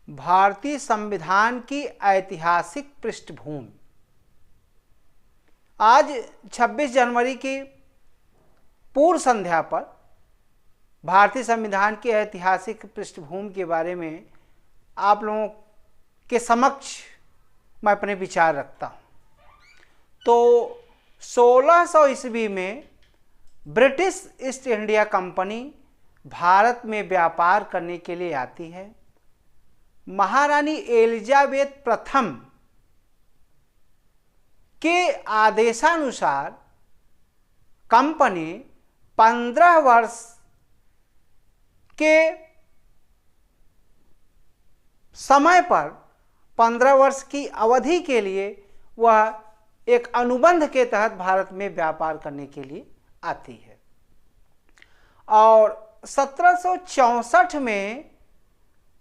भारतीय संविधान की ऐतिहासिक पृष्ठभूमि। आज 26 जनवरी की पूर्व संध्या पर भारतीय संविधान की ऐतिहासिक पृष्ठभूमि के बारे में आप लोगों के समक्ष मैं अपने विचार रखता हूँ। तो 1600 ईस्वी में British east India company Bharat में व्यापार करने के लिए आती है। महारानी एलिजाबेथ प्रथम के आदेशानुसार कंपनी 15 वर्ष के समय पर 15 वर्ष की अवधि के लिए वह एक अनुबंध के तहत भारत में व्यापार करने के लिए आती है और 1764 में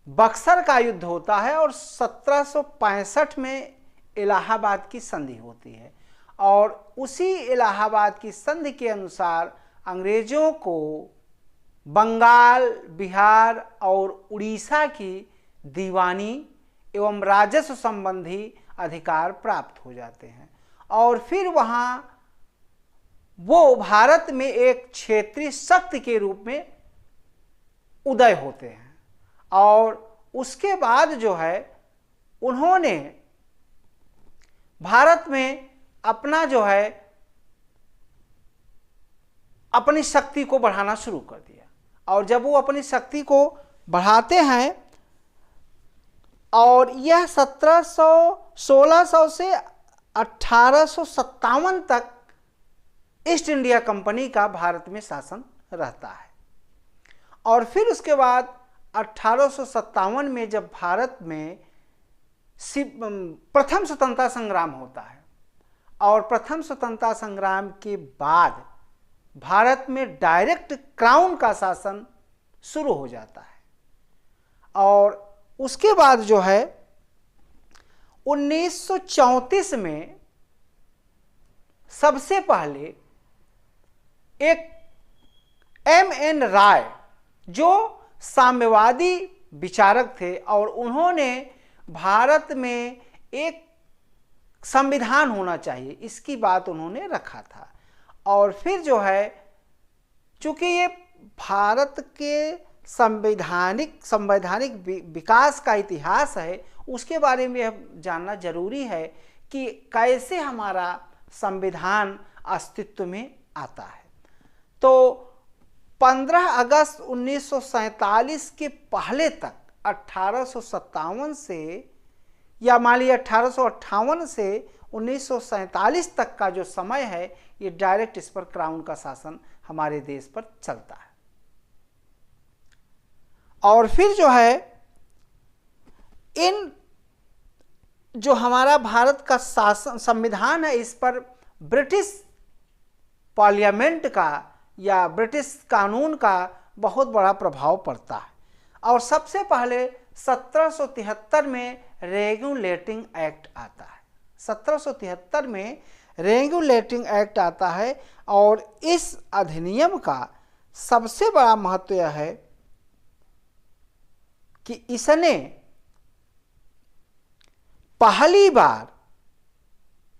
बक्सर का युद्ध होता है और 1765 में इलाहाबाद की संधि होती है और उसी इलाहाबाद की संधि के अनुसार अंग्रेजों को बंगाल, बिहार और उड़ीसा की दीवानी एवं राजस्व संबंधी अधिकार प्राप्त हो जाते हैं और फिर वहाँ वो भारत में एक क्षेत्रीय शक्ति के रूप में उदय होते हैं और उसके बाद जो है उन्होंने भारत में अपना जो है अपनी शक्ति को बढ़ाना शुरू कर दिया और जब वो अपनी शक्ति को बढ़ाते हैं और यह 1600 से 1857 तक ईस्ट इंडिया कंपनी का भारत में शासन रहता है और फिर उसके बाद 1857 में जब भारत में प्रथम स्वतंत्रता संग्राम होता है और प्रथम स्वतंत्रता संग्राम के बाद भारत में डायरेक्ट क्राउन का शासन शुरू हो जाता है और उसके बाद जो है 1934 में सबसे पहले एक M.N. राय जो साम्यवादी विचारक थे और उन्होंने भारत में एक संविधान होना चाहिए इसकी बात उन्होंने रखा था और फिर जो है चूंकि ये भारत के संवैधानिक विकास का इतिहास है उसके बारे में यह जानना जरूरी है कि कैसे हमारा संविधान अस्तित्व में आता है। तो 15 अगस्त 1947 के पहले तक 1857 से या मान लीजिए 1858 से 1947 तक का जो समय है ये डायरेक्ट इस पर क्राउन का शासन हमारे देश पर चलता है और फिर जो है इन जो हमारा भारत का शासन संविधान है इस पर ब्रिटिश पार्लियामेंट का या ब्रिटिश कानून का बहुत बड़ा प्रभाव पड़ता है और सबसे पहले 1773 में रेगुलेटिंग एक्ट आता है। 1773 में रेगुलेटिंग एक्ट आता है और इस अधिनियम का सबसे बड़ा महत्व यह है कि इसने पहली बार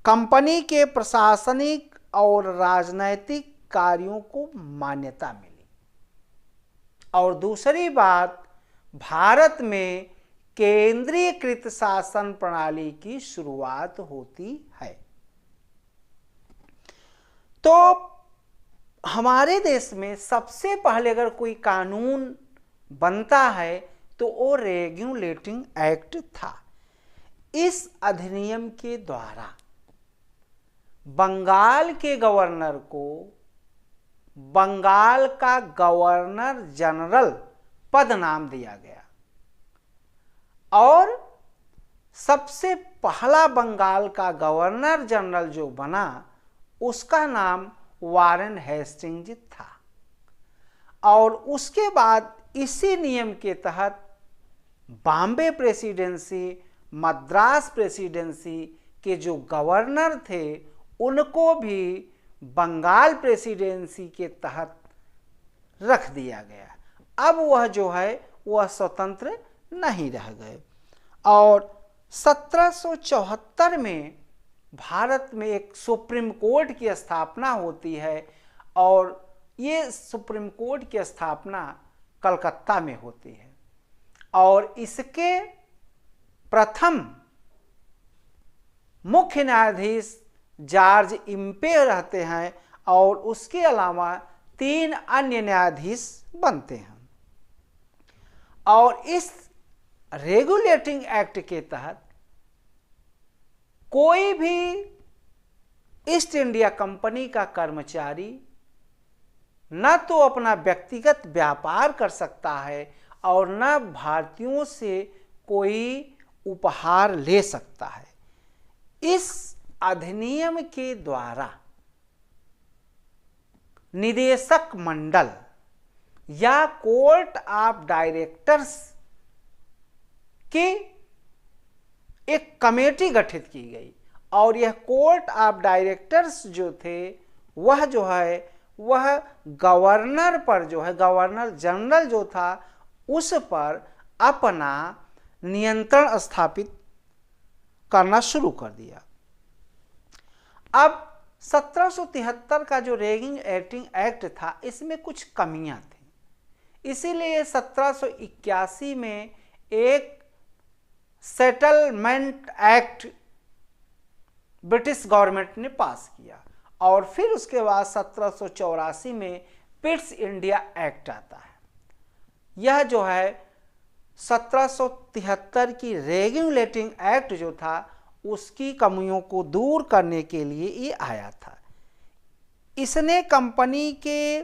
कंपनी के प्रशासनिक और राजनैतिक कार्यों को मान्यता मिली और दूसरी बात भारत में केंद्रीयकृत शासन प्रणाली की शुरुआत होती है। तो हमारे देश में सबसे पहले अगर कोई कानून बनता है तो वो रेगुलेटिंग एक्ट था। इस अधिनियम के द्वारा बंगाल के गवर्नर को बंगाल का गवर्नर जनरल पद नाम दिया गया और सबसे पहला बंगाल का गवर्नर जनरल जो बना उसका नाम वारेन हेस्टिंग्स था और उसके बाद इसी नियम के तहत बॉम्बे प्रेसिडेंसी, मद्रास प्रेसिडेंसी के जो गवर्नर थे उनको भी बंगाल प्रेसिडेंसी के तहत रख दिया गया। अब वह जो है वह स्वतंत्र नहीं रह गए और 1774 में भारत में एक सुप्रीम कोर्ट की स्थापना होती है और ये सुप्रीम कोर्ट की स्थापना कलकत्ता में होती है और इसके प्रथम मुख्य न्यायाधीश जॉर्ज इम्पे रहते हैं और उसके अलावा 3 अन्य न्यायाधीश बनते हैं। और इस रेगुलेटिंग एक्ट के तहत कोई भी ईस्ट इंडिया कंपनी का कर्मचारी न तो अपना व्यक्तिगत व्यापार कर सकता है और न भारतीयों से कोई उपहार ले सकता है। इस अधिनियम के द्वारा निदेशक मंडल या कोर्ट ऑफ डायरेक्टर्स की एक कमेटी गठित की गई और यह कोर्ट ऑफ डायरेक्टर्स जो थे वह गवर्नर पर गवर्नर जनरल जो था उस पर अपना नियंत्रण स्थापित करना शुरू कर दिया। अब 1773 का जो रेगुलेटिंग एक्ट था इसमें कुछ कमियां थी, इसीलिए 1781 में एक सेटलमेंट एक्ट ब्रिटिश गवर्नमेंट ने पास किया और फिर उसके बाद 1784 में पिट्स इंडिया एक्ट आता है। यह जो है 1773 की रेगुलेटिंग एक्ट जो था उसकी कमियों को दूर करने के लिए ये आया था। इसने कंपनी के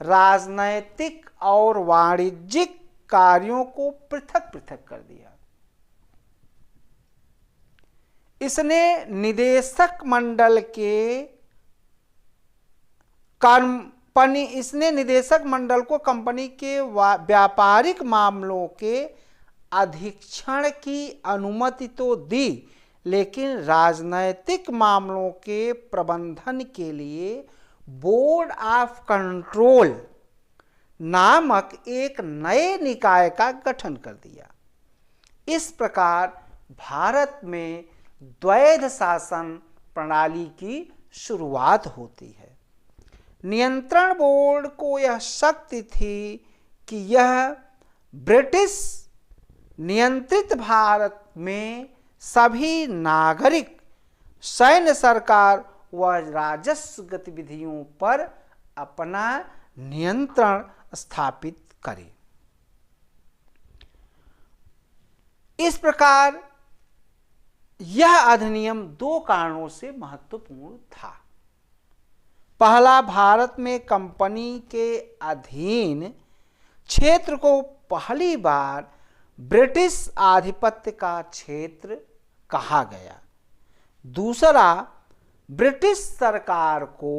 राजनैतिक और वाणिज्यिक कार्यों को पृथक पृथक कर दिया। इसने निदेशक मंडल को कंपनी के व्यापारिक मामलों के अधीक्षण की अनुमति तो दी, लेकिन राजनैतिक मामलों के प्रबंधन के लिए बोर्ड ऑफ कंट्रोल नामक एक नए निकाय का गठन कर दिया। इस प्रकार भारत में द्वैध शासन प्रणाली की शुरुआत होती है। नियंत्रण बोर्ड को यह शक्ति थी कि यह ब्रिटिश नियंत्रित भारत में सभी नागरिक, सैन्य सरकार व राजस्व गतिविधियों पर अपना नियंत्रण स्थापित करे। इस प्रकार यह अधिनियम 2 कारणों से महत्वपूर्ण था। पहला, भारत में कंपनी के अधीन क्षेत्र को पहली बार ब्रिटिश आधिपत्य का क्षेत्र कहा गया। दूसरा, ब्रिटिश सरकार को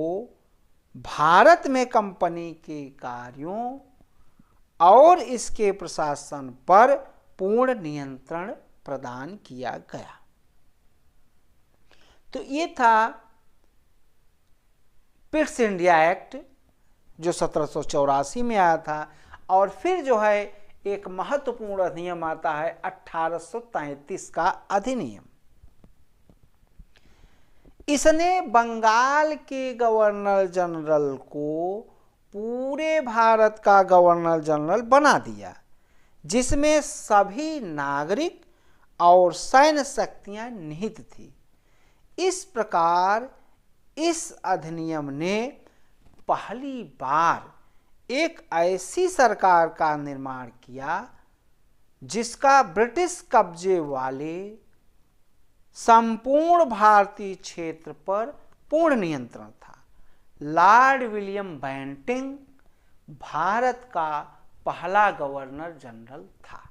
भारत में कंपनी के कार्यों और इसके प्रशासन पर पूर्ण नियंत्रण प्रदान किया गया। तो ये था पिट्स इंडिया एक्ट जो 1784 में आया था और फिर जो है एक महत्वपूर्ण अधिनियम आता है 1833 का अधिनियम। इसने बंगाल के गवर्नर जनरल को पूरे भारत का गवर्नर जनरल बना दिया, जिसमें सभी नागरिक और सैन्य शक्तियां निहित थी। इस प्रकार इस अधिनियम ने पहली बार एक ऐसी सरकार का निर्माण किया जिसका ब्रिटिश कब्जे वाले संपूर्ण भारतीय क्षेत्र पर पूर्ण नियंत्रण था। लॉर्ड विलियम बेंटिंग भारत का पहला गवर्नर जनरल था।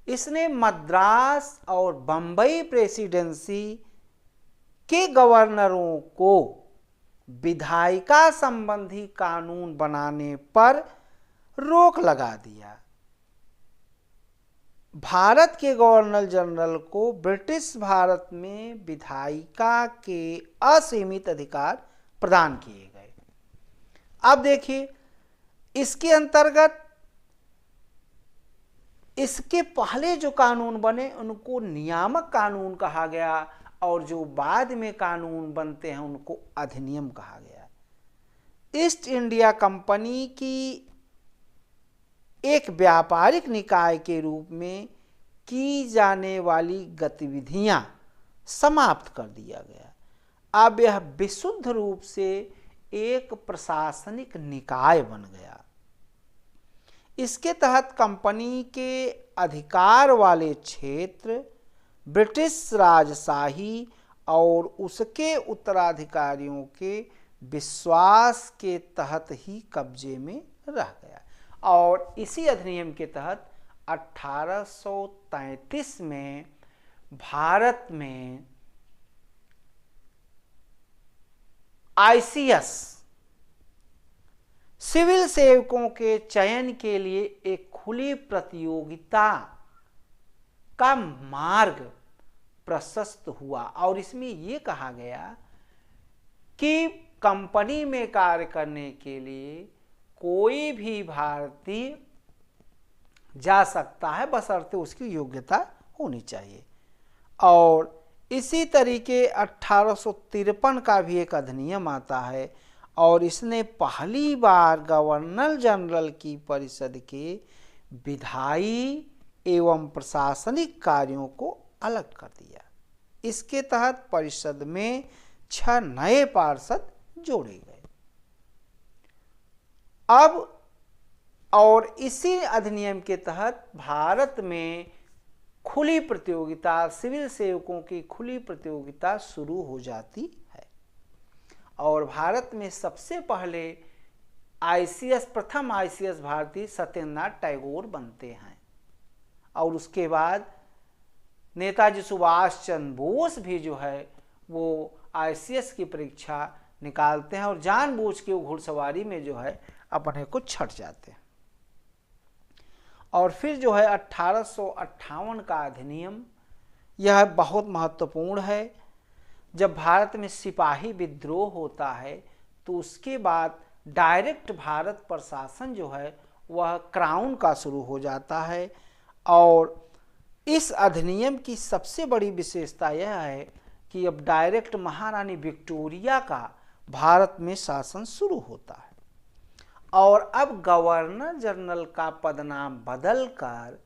इसने मद्रास और बंबई प्रेसिडेंसी के गवर्नरों को विधायिका संबंधी कानून बनाने पर रोक लगा दिया। भारत के गवर्नर जनरल को ब्रिटिश भारत में विधायिका के असीमित अधिकार प्रदान किए गए। अब देखिए, इसके अंतर्गत इसके पहले जो कानून बने उनको नियामक कानून कहा गया और जो बाद में कानून बनते हैं उनको अधिनियम कहा गया। ईस्ट इंडिया कंपनी की एक व्यापारिक निकाय के रूप में की जाने वाली गतिविधियां समाप्त कर दिया गया। अब यह विशुद्ध रूप से एक प्रशासनिक निकाय बन गया। इसके तहत कंपनी के अधिकार वाले क्षेत्र ब्रिटिश राजशाही और उसके उत्तराधिकारियों के विश्वास के तहत ही कब्जे में रह गया। और इसी अधिनियम के तहत 1833 में भारत में आईसीएस सिविल सेवकों के चयन के लिए एक खुली प्रतियोगिता का मार्ग प्रशस्त हुआ और इसमें यह कहा गया कि कंपनी में कार्य करने के लिए कोई भी भारतीय जा सकता है बशर्ते उसकी योग्यता होनी चाहिए। और इसी तरीके 1853 का भी एक अधिनियम आता है और इसने पहली बार गवर्नर जनरल की परिषद के विधायी एवं प्रशासनिक कार्यों को अलग कर दिया। इसके तहत परिषद में 6 नए पार्षद जोड़े गए। अब और इसी अधिनियम के तहत भारत में खुली प्रतियोगिता, सिविल सेवकों की खुली प्रतियोगिता शुरू हो जाती है और भारत में सबसे पहले आईसीएस, प्रथम आईसीएस भारतीय सत्येंद्रनाथ टैगोर बनते हैं और उसके बाद नेताजी सुभाष चंद्र बोस भी जो है वो आईसीएस की परीक्षा निकालते हैं और जानबूझ के वो घुड़सवारी में जो है अपने को छट जाते हैं। और फिर जो है 1858 का अधिनियम, यह बहुत महत्वपूर्ण है। जब भारत में सिपाही विद्रोह होता है तो उसके बाद डायरेक्ट भारत प्रशासन जो है वह क्राउन का शुरू हो जाता है। और इस अधिनियम की सबसे बड़ी विशेषता यह है कि अब डायरेक्ट महारानी विक्टोरिया का भारत में शासन शुरू होता है और अब गवर्नर जनरल का पदनाम बदलकर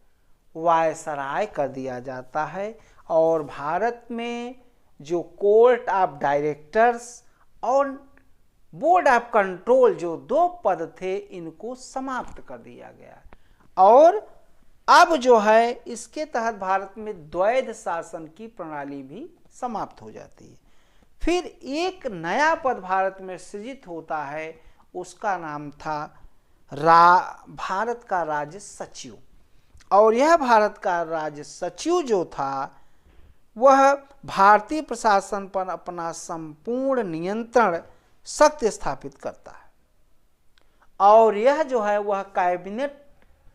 वायसराय कर दिया जाता है और भारत में जो कोर्ट ऑफ डायरेक्टर्स और बोर्ड ऑफ कंट्रोल जो 2 पद थे इनको समाप्त कर दिया गया। और अब जो है इसके तहत भारत में द्वैध शासन की प्रणाली भी समाप्त हो जाती है। फिर एक नया पद भारत में सृजित होता है, उसका नाम था भारत का राज्य सचिव। और यह भारत का राज्य सचिव जो था वह भारतीय प्रशासन पर अपना संपूर्ण नियंत्रण शक्ति स्थापित करता है और यह जो है वह कैबिनेट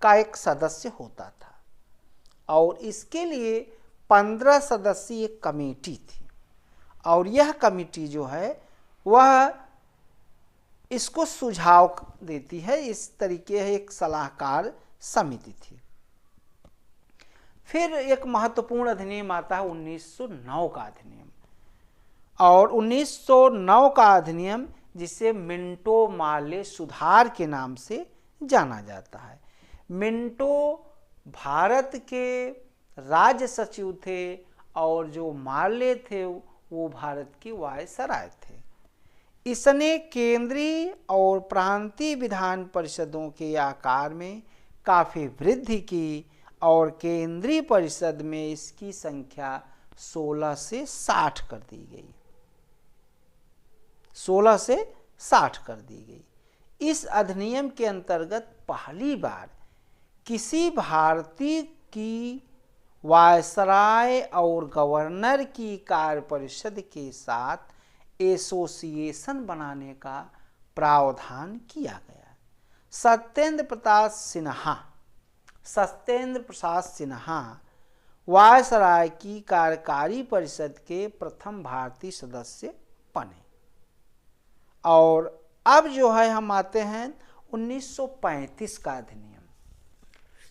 का एक सदस्य होता था और इसके लिए 15 सदस्यीय कमेटी थी और यह कमेटी जो है वह इसको सुझाव देती है। इस तरीके एक सलाहकार समिति थी। फिर एक महत्वपूर्ण अधिनियम आता है 1909 का अधिनियम और 1909 का अधिनियम जिसे मिंटो मार्ले सुधार के नाम से जाना जाता है। मिंटो भारत के राज्य सचिव थे और जो मार्ले थे वो भारत के वायसराय थे। इसने केंद्रीय और प्रांतीय विधान परिषदों के आकार में काफ़ी वृद्धि की और केंद्रीय परिषद में इसकी संख्या 16 से 60 कर दी गई। 16 से 60 कर दी गई। इस अधिनियम के अंतर्गत पहली बार किसी भारतीय की वायसराय और गवर्नर की कार्य परिषद के साथ एसोसिएशन बनाने का प्रावधान किया गया। सत्येंद्र प्रसाद सिन्हा वायसराय की कार्यकारी परिषद के प्रथम भारतीय सदस्य बने। और अब जो है हम आते हैं 1935 का अधिनियम।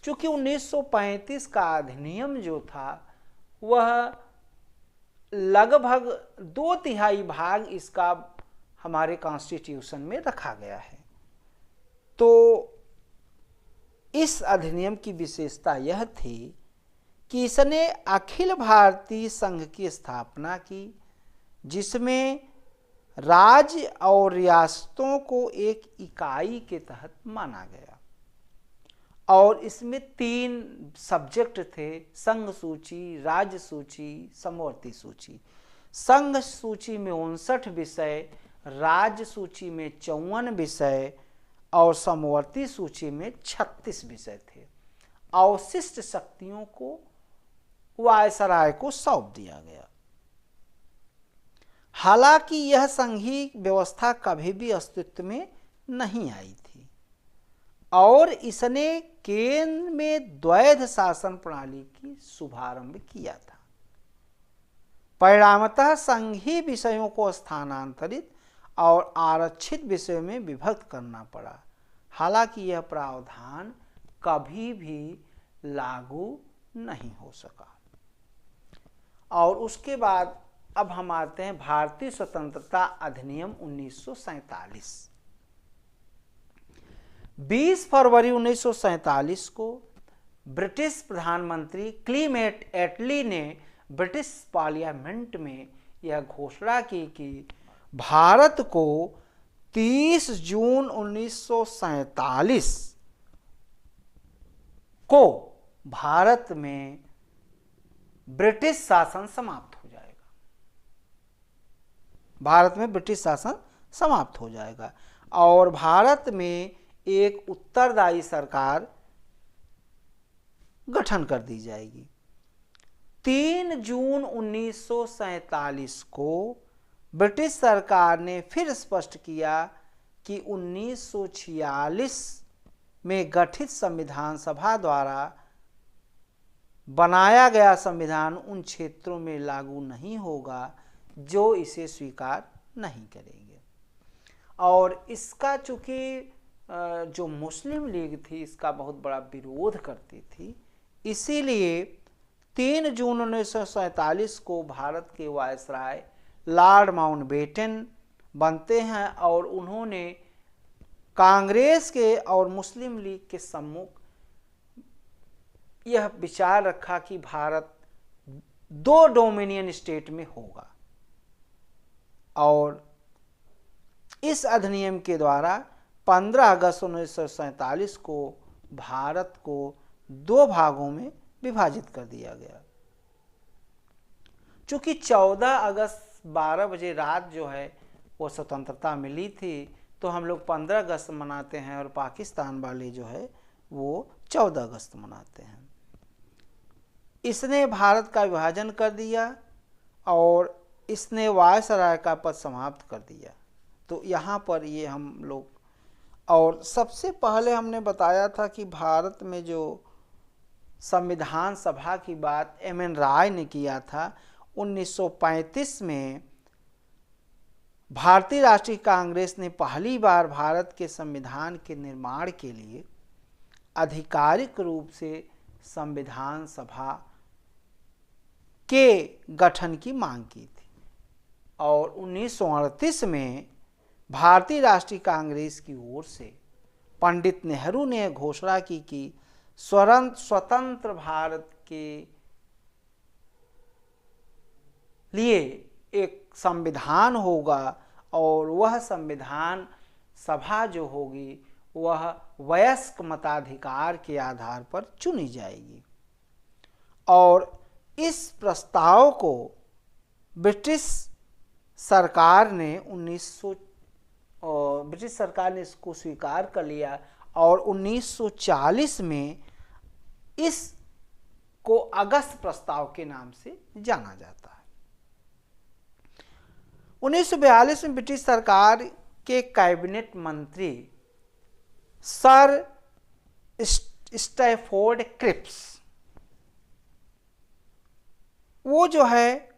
चूंकि 1935 का अधिनियम जो था वह लगभग 2/3 भाग इसका हमारे कॉन्स्टिट्यूशन में रखा गया है। तो इस अधिनियम की विशेषता यह थी कि इसने अखिल भारतीय संघ की स्थापना की, जिसमें राज्य और रियासतों को एक इकाई के तहत माना गया और इसमें 3 सब्जेक्ट थे: संघ सूची, राज्य सूची, समवर्ती सूची। संघ सूची में 59 विषय, राज्य सूची में 54 विषय और समवर्ती सूची में 36 विषय थे। अवशिष्ट शक्तियों को वायसराय को सौंप दिया गया। हालांकि यह संघीय व्यवस्था कभी भी अस्तित्व में नहीं आई थी और इसने केंद्र में द्वैध शासन प्रणाली की शुभारंभ किया था। परिणामतः संघीय विषयों को स्थानांतरित और आरक्षित विषयों में विभक्त करना पड़ा। हालांकि यह प्रावधान कभी भी लागू नहीं हो सका। और उसके बाद अब हम आते हैं भारतीय स्वतंत्रता अधिनियम 1947। 20 फरवरी 1947 को ब्रिटिश प्रधानमंत्री क्लीमेट एटली ने ब्रिटिश पार्लियामेंट में यह घोषणा की कि भारत को 30 जून 1947 को भारत में ब्रिटिश शासन समाप्त हो जाएगा। भारत में ब्रिटिश शासन समाप्त हो जाएगा और भारत में एक उत्तरदायी सरकार गठन कर दी जाएगी। 3 जून 1947 को ब्रिटिश सरकार ने फिर स्पष्ट किया कि 1946 में गठित संविधान सभा द्वारा बनाया गया संविधान उन क्षेत्रों में लागू नहीं होगा जो इसे स्वीकार नहीं करेंगे। और इसका चूंकि जो मुस्लिम लीग थी इसका बहुत बड़ा विरोध करती थी, इसीलिए 3 जून 1947 को भारत के वायसराय लॉर्ड माउंटबेटन बनते हैं और उन्होंने कांग्रेस के और मुस्लिम लीग के सम्मुख यह विचार रखा कि भारत 2 डोमिनियन स्टेट में होगा और इस अधिनियम के द्वारा 15 अगस्त 1947 को भारत को 2 भागों में विभाजित कर दिया गया। चूंकि 14 अगस्त 12 बजे रात जो है वो स्वतंत्रता मिली थी, तो हम लोग 15 अगस्त मनाते हैं और पाकिस्तान वाले जो है वो 14 अगस्त मनाते हैं। इसने भारत का विभाजन कर दिया और इसने वायसराय का पद समाप्त कर दिया। तो यहाँ पर ये हम लोग, और सबसे पहले हमने बताया था कि भारत में जो संविधान सभा की बात एम.एन. राय ने किया था, 1935 में भारतीय राष्ट्रीय कांग्रेस ने पहली बार भारत के संविधान के निर्माण के लिए आधिकारिक रूप से संविधान सभा के गठन की मांग की थी और 1938 में भारतीय राष्ट्रीय कांग्रेस की ओर से पंडित नेहरू ने घोषणा की कि स्वतंत्र भारत के लिए एक संविधान होगा और वह संविधान सभा जो होगी वह वयस्क मताधिकार के आधार पर चुनी जाएगी। और इस प्रस्ताव को ब्रिटिश सरकार ने ब्रिटिश सरकार ने इसको स्वीकार कर लिया और 1940 में इसको अगस्त प्रस्ताव के नाम से जाना जाता है। 1942 में ब्रिटिश सरकार के कैबिनेट मंत्री सर स्टैफोर्ड क्रिप्स, वो जो है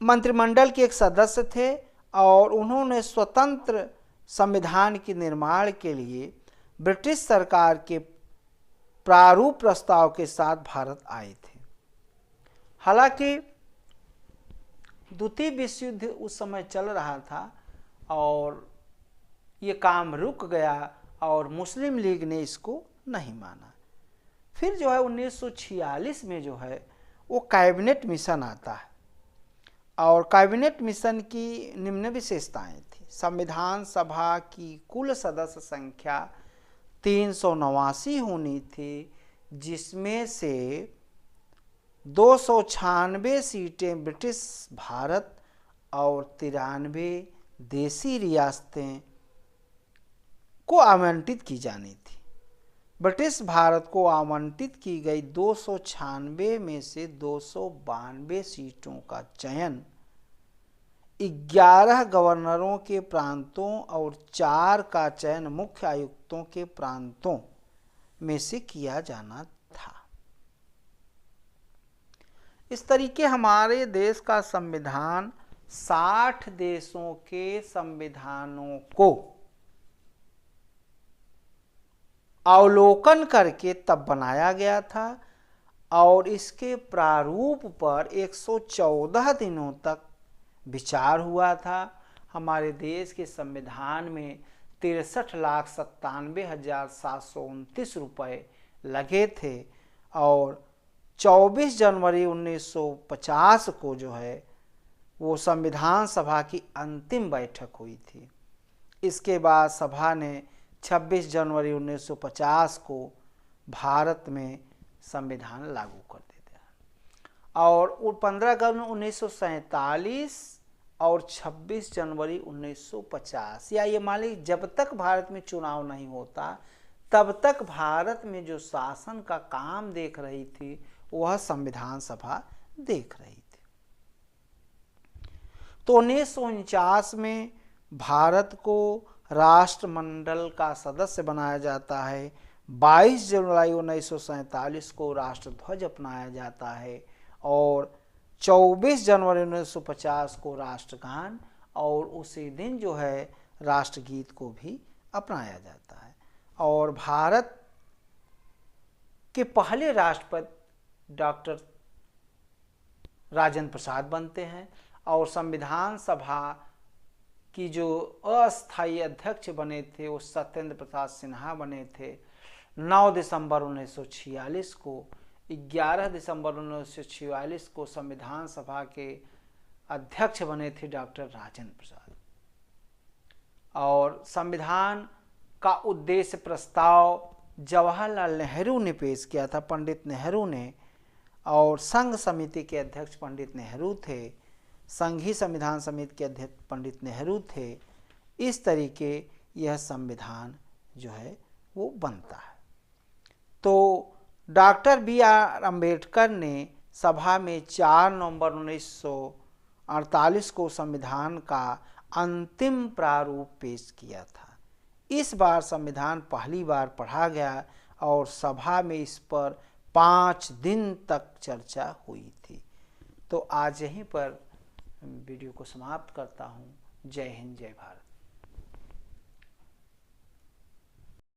मंत्रिमंडल के एक सदस्य थे और उन्होंने स्वतंत्र संविधान के निर्माण के लिए ब्रिटिश सरकार के प्रारूप प्रस्ताव के साथ भारत आए थे। हालांकि द्वितीय विश्व युद्ध उस समय चल रहा था और ये काम रुक गया और मुस्लिम लीग ने इसको नहीं माना। फिर जो है 1946 में जो है वो कैबिनेट मिशन आता है और कैबिनेट मिशन की निम्न विशेषताएं थी। संविधान सभा की कुल सदस्य संख्या 389 होनी थी, जिसमें से 296 सीटें ब्रिटिश भारत और 93 देसी रियासतें को आवंटित की जानी थी। ब्रिटिश भारत को आवंटित की गई 296 में से 292 सीटों का चयन 11 गवर्नरों के प्रांतों और 4 का चयन मुख्य आयुक्तों के प्रांतों में से किया जाना था। इस तरीके हमारे देश का संविधान 60 देशों के संविधानों को अवलोकन करके तब बनाया गया था और इसके प्रारूप पर 114 दिनों तक विचार हुआ था। हमारे देश के संविधान में 63,97,729 रुपये लगे थे और 24 जनवरी 1950 को जो है वो संविधान सभा की अंतिम बैठक हुई थी। इसके बाद सभा ने 26 जनवरी 1950 को भारत में संविधान लागू कर दिया और 15 अगस्त 1947 और 26 जनवरी 1950 या ये मान लीजिए जब तक भारत में चुनाव नहीं होता तब तक भारत में जो शासन का काम देख रही थी वह संविधान सभा देख रही थी। तो 1949 में भारत को राष्ट्रमंडल का सदस्य बनाया जाता है। 22 जुलाई 1947 को राष्ट्रध्वज अपनाया जाता है और 24 जनवरी 1950 को राष्ट्रगान और उसी दिन जो है राष्ट्रगीत को भी अपनाया जाता है। और भारत के पहले राष्ट्रपति डॉक्टर राजेंद्र प्रसाद बनते हैं और संविधान सभा की जो अस्थायी अध्यक्ष बने थे वो सत्येंद्र प्रसाद सिन्हा बने थे। 9 दिसंबर 1946 को 11 दिसंबर 1946 को संविधान सभा के अध्यक्ष बने थे डॉक्टर राजेंद्र प्रसाद। और संविधान का उद्देश्य प्रस्ताव जवाहरलाल नेहरू ने पेश किया था, पंडित नेहरू ने, और संघ समिति के अध्यक्ष पंडित नेहरू थे, संघीय संविधान समिति के अध्यक्ष पंडित नेहरू थे। इस तरीके यह संविधान जो है वो बनता है। तो डॉक्टर बी.आर. अम्बेडकर ने सभा में 4 नवंबर 1948 को संविधान का अंतिम प्रारूप पेश किया था। इस बार संविधान पहली बार पढ़ा गया और सभा में इस पर 5 दिन तक चर्चा हुई थी। तो आज यहीं पर वीडियो को समाप्त करता हूँ। जय हिंद, जय भारत।